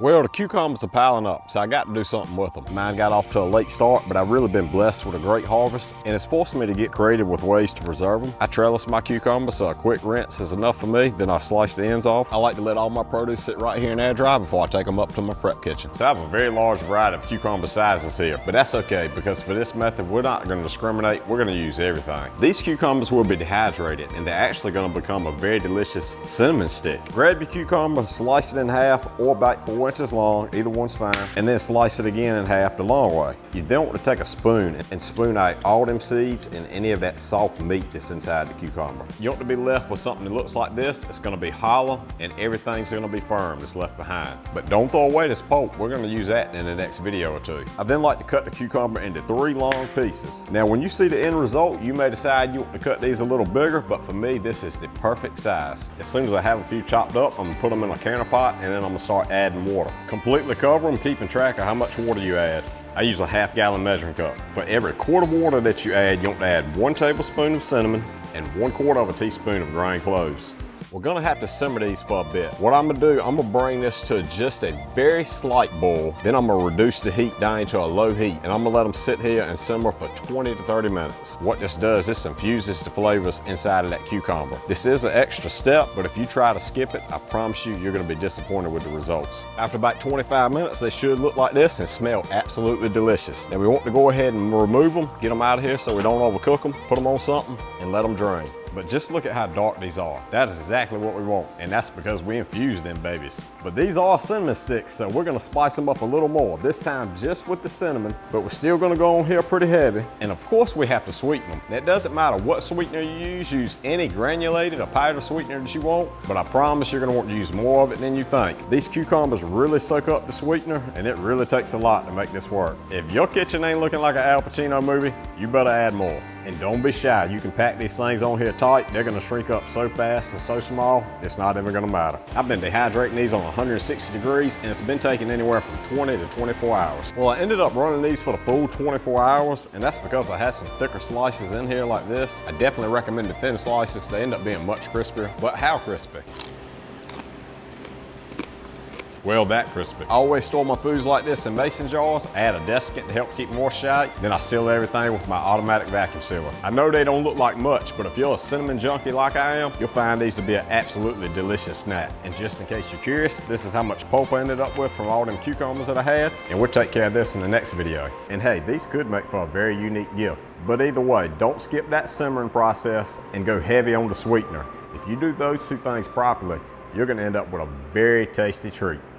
Well, the cucumbers are piling up, so I got to do something with them. Mine got off to a late start, but I've really been blessed with a great harvest, and it's forced me to get creative with ways to preserve them. I trellis my cucumbers, so a quick rinse is enough for me. Then I slice the ends off. I like to let all my produce sit right here in air dry before I take them up to my prep kitchen. So I have a very large variety of cucumber sizes here, but that's okay, because for this method, we're not going to discriminate. We're going to use everything. These cucumbers will be dehydrated, and they're actually going to become a very delicious cinnamon stick. Grab your cucumber, slice it in half, or about 4 inches long, either one's fine, and then slice it again in half the long way. You then want to take a spoon and spoon out all them seeds and any of that soft meat that's inside the cucumber. You want to be left with something that looks like this. It's going to be hollow and everything's going to be firm that's left behind. But don't throw away this pulp. We're going to use that in the next video or two. I then like to cut the cucumber into 3 long pieces. Now when you see the end result, you may decide you want to cut these a little bigger, but for me this is the perfect size. As soon as I have a few chopped up, I'm going to put them in a canner pot and then I'm going to start adding water. Completely cover them, keeping track of how much water you add. I use a ½ gallon measuring cup. For every quart of water that you add, you want to add 1 tablespoon of cinnamon and 1/4 of a teaspoon of ground cloves. We're gonna have to simmer these for a bit. What I'm gonna do, I'm gonna bring this to just a very slight boil. Then I'm gonna reduce the heat down to a low heat, and I'm gonna let them sit here and simmer for 20 to 30 minutes. What this does, this infuses the flavors inside of that cucumber. This is an extra step, but if you try to skip it, I promise you're gonna be disappointed with the results. After about 25 minutes, they should look like this and smell absolutely delicious. Now we want to go ahead and remove them, get them out of here so we don't overcook them, put them on something, and let them drain. But just look at how dark these are. That is exactly what we want, and that's because we infused them babies. But these are cinnamon sticks, so we're gonna spice them up a little more, this time just with the cinnamon, but we're still gonna go on here pretty heavy. And of course we have to sweeten them. It doesn't matter what sweetener you use any granulated or powdered sweetener that you want, but I promise you're gonna want to use more of it than you think. These cucumbers really soak up the sweetener, and it really takes a lot to make this work. If your kitchen ain't looking like an Al Pacino movie, you better add more. And don't be shy, you can pack these things on here tight. They're gonna shrink up so fast and so small, it's not even gonna matter. I've been dehydrating these on 160 degrees and it's been taking anywhere from 20 to 24 hours. Well, I ended up running these for the full 24 hours, and that's because I had some thicker slices in here like this. I definitely recommend the thin slices. They end up being much crispier, but how crispy? Well, that crispy. I always store my foods like this in mason jars. I add a desiccant to help keep moisture out. Then I seal everything with my automatic vacuum sealer. I know they don't look like much, but if you're a cinnamon junkie like I am, you'll find these to be an absolutely delicious snack. And just in case you're curious, this is how much pulp I ended up with from all them cucumbers that I had. And we'll take care of this in the next video. And hey, these could make for a very unique gift. But either way, don't skip that simmering process and go heavy on the sweetener. If you do those two things properly, you're gonna end up with a very tasty treat.